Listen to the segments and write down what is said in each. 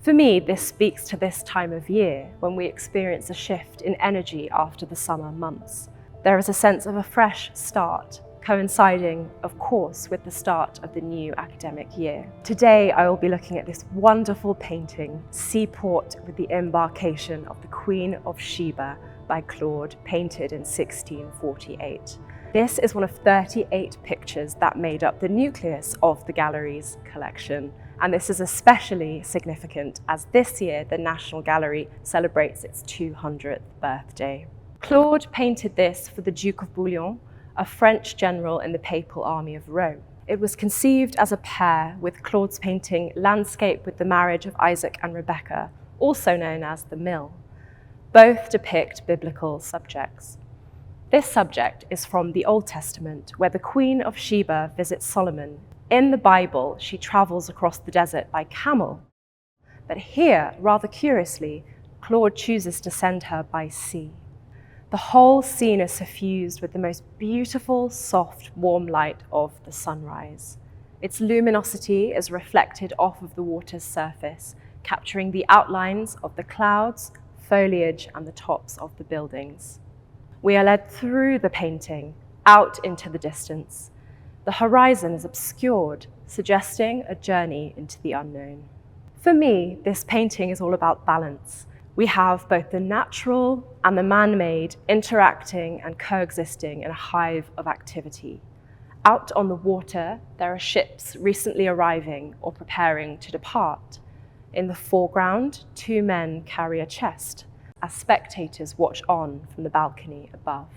For me, this speaks to this time of year when we experience a shift in energy after the summer months. There is a sense of a fresh start, coinciding, of course, with the start of the new academic year. Today, I will be looking at this wonderful painting, Seaport with the Embarkation of the Queen of Sheba by Claude, painted in 1648. This is one of 38 pictures that made up the nucleus of the gallery's collection. And this is especially significant as this year the National Gallery celebrates its 200th birthday. Claude painted this for the Duke of Bouillon, a French general in the Papal Army of Rome. It was conceived as a pair with Claude's painting Landscape with the Marriage of Isaac and Rebecca, also known as The Mill. Both depict biblical subjects. This subject is from the Old Testament, where the Queen of Sheba visits Solomon. In the Bible, she travels across the desert by camel. But here, rather curiously, Claude chooses to send her by sea. The whole scene is suffused with the most beautiful, soft, warm light of the sunrise. Its luminosity is reflected off of the water's surface, capturing the outlines of the clouds, foliage, and the tops of the buildings. We are led through the painting, out into the distance. The horizon is obscured, suggesting a journey into the unknown. For me, this painting is all about balance. We have both the natural and the man-made interacting and coexisting in a hive of activity. Out on the water, there are ships recently arriving or preparing to depart. In the foreground, two men carry a chest as spectators watch on from the balcony above.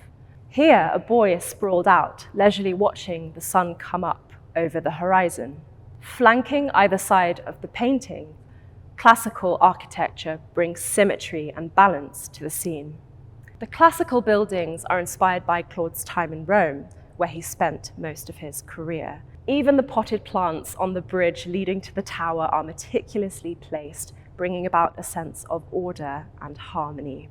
Here, a boy is sprawled out, leisurely watching the sun come up over the horizon. Flanking either side of the painting, classical architecture brings symmetry and balance to the scene. The classical buildings are inspired by Claude's time in Rome, where he spent most of his career. Even the potted plants on the bridge leading to the tower are meticulously placed, bringing about a sense of order and harmony.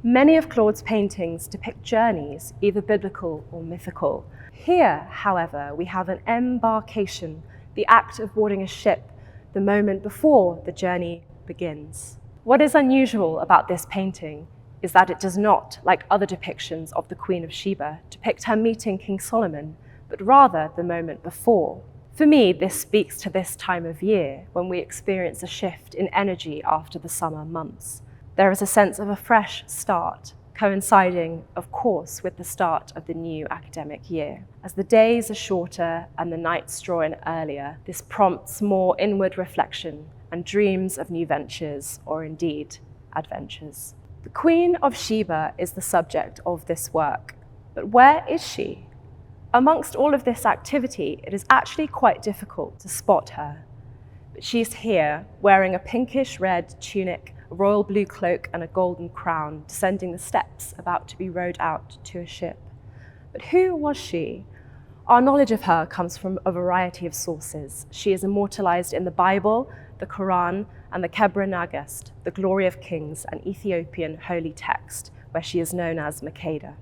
Many of Claude's paintings depict journeys, either biblical or mythical. Here, however, we have an embarkation, the act of boarding a ship, the moment before the journey begins. What is unusual about this painting is that it does not, like other depictions of the Queen of Sheba, depict her meeting King Solomon, but rather the moment before. For me, this speaks to this time of year when we experience a shift in energy after the summer months. There is a sense of a fresh start, coinciding, of course, with the start of the new academic year. As the days are shorter and the nights draw in earlier, this prompts more inward reflection and dreams of new ventures, or indeed, adventures. The Queen of Sheba is the subject of this work, but where is she? Amongst all of this activity, it is actually quite difficult to spot her. But she's here, wearing a pinkish red tunic, a royal blue cloak, and a golden crown, descending the steps about to be rowed out to a ship. But who was she? Our knowledge of her comes from a variety of sources. She is immortalized in the Bible, the Quran, and the Kebra Nagast, the Glory of Kings, an Ethiopian holy text, where she is known as Makeda.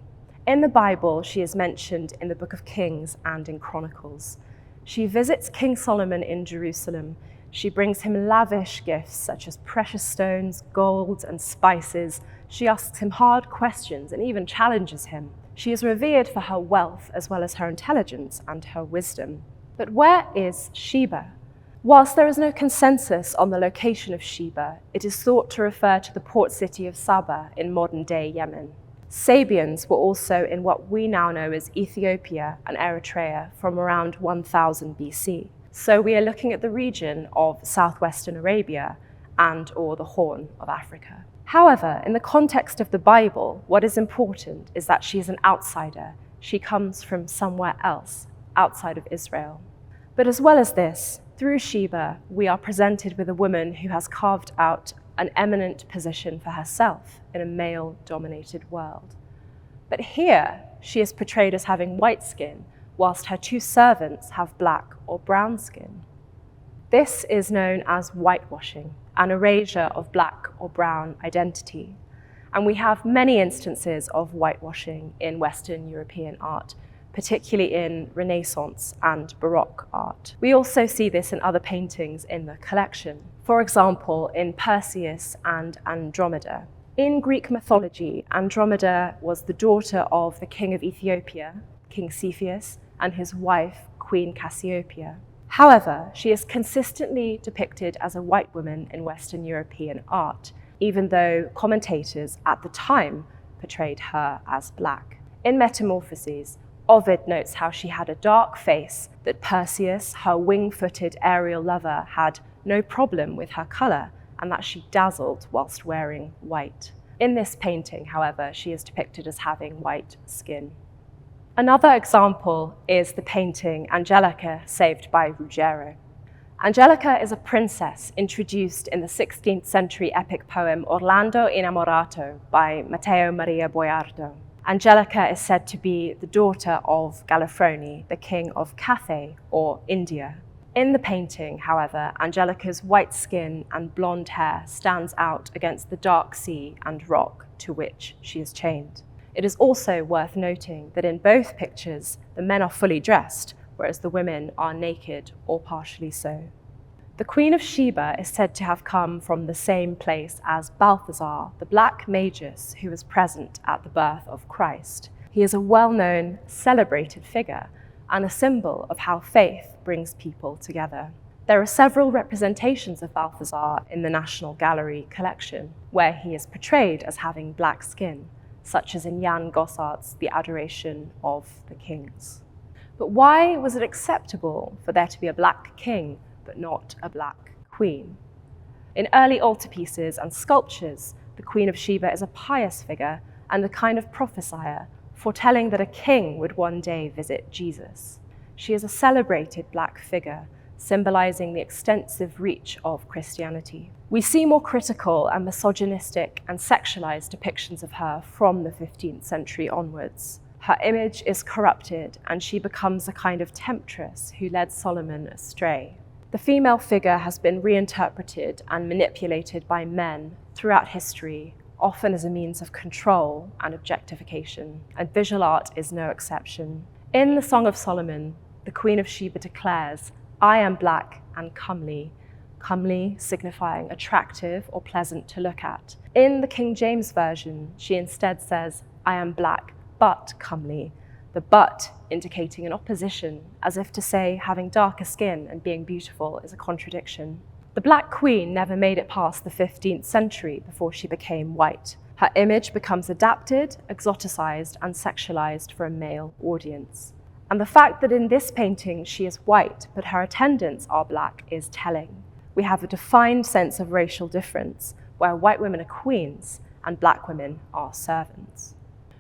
In the Bible, she is mentioned in the Book of Kings and in Chronicles. She visits King Solomon in Jerusalem. She brings him lavish gifts such as precious stones, gold, and spices. She asks him hard questions and even challenges him. She is revered for her wealth as well as her intelligence and her wisdom. But where is Sheba? Whilst there is no consensus on the location of Sheba, it is thought to refer to the port city of Saba in modern-day Yemen. Sabians were also in what we now know as Ethiopia and Eritrea from around 1000 BC. So we are looking at the region of southwestern Arabia and/or the Horn of Africa. However, in the context of the Bible, what is important is that she is an outsider. She comes from somewhere else, outside of Israel. But as well as this, through Sheba, we are presented with a woman who has carved out an eminent position for herself in a male-dominated world. But here, she is portrayed as having white skin, whilst her two servants have black or brown skin. This is known as whitewashing, an erasure of black or brown identity. And we have many instances of whitewashing in Western European art, particularly in Renaissance and Baroque art. We also see this in other paintings in the collection. For example, in Perseus and Andromeda. In Greek mythology, Andromeda was the daughter of the king of Ethiopia, King Cepheus, and his wife, Queen Cassiopeia. However, she is consistently depicted as a white woman in Western European art, even though commentators at the time portrayed her as black. In Metamorphoses, Ovid notes how she had a dark face, that Perseus, her wing-footed aerial lover, had no problem with her colour, and that she dazzled whilst wearing white. In this painting, however, she is depicted as having white skin. Another example is the painting Angelica, saved by Ruggiero. Angelica is a princess introduced in the 16th century epic poem Orlando Innamorato by Matteo Maria Boiardo. Angelica is said to be the daughter of Gallifroni, the king of Cathay, or India. In the painting, however, Angelica's white skin and blonde hair stands out against the dark sea and rock to which she is chained. It is also worth noting that in both pictures, the men are fully dressed, whereas the women are naked or partially so. The Queen of Sheba is said to have come from the same place as Balthazar, the black magus who was present at the birth of Christ. He is a well-known, celebrated figure and a symbol of how faith brings people together. There are several representations of Balthazar in the National Gallery collection, where he is portrayed as having black skin, such as in Jan Gossart's The Adoration of the Kings. But why was it acceptable for there to be a black king, but not a black queen? In early altarpieces and sculptures, the Queen of Sheba is a pious figure and a kind of prophesier, foretelling that a king would one day visit Jesus. She is a celebrated black figure, symbolizing the extensive reach of Christianity. We see more critical and misogynistic and sexualized depictions of her from the 15th century onwards. Her image is corrupted and she becomes a kind of temptress who led Solomon astray. The female figure has been reinterpreted and manipulated by men throughout history, often as a means of control and objectification, and visual art is no exception. In the Song of Solomon, the Queen of Sheba declares, "I am black and comely," comely signifying attractive or pleasant to look at. In the King James Version, she instead says, "I am black but comely," the but indicating an opposition, as if to say having darker skin and being beautiful is a contradiction. The Black Queen never made it past the 15th century before she became white. Her image becomes adapted, exoticized, and sexualized for a male audience. And the fact that in this painting she is white, but her attendants are black, is telling. We have a defined sense of racial difference, where white women are queens and black women are servants.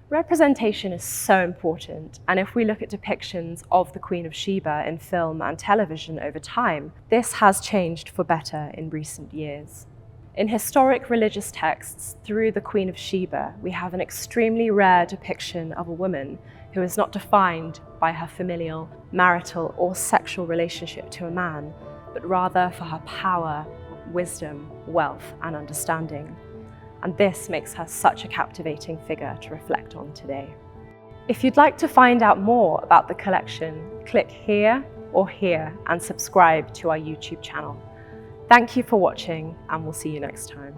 Representation is so important, and if we look at depictions of the Queen of Sheba in film and television over time, this has changed for better in recent years. In historic religious texts through the Queen of Sheba, we have an extremely rare depiction of a woman who is not defined by her familial, marital, or sexual relationship to a man, but rather for her power, wisdom, wealth, and understanding. And this makes her such a captivating figure to reflect on today. If you'd like to find out more about the collection, click here or here and subscribe to our YouTube channel. Thank you for watching, and we'll see you next time.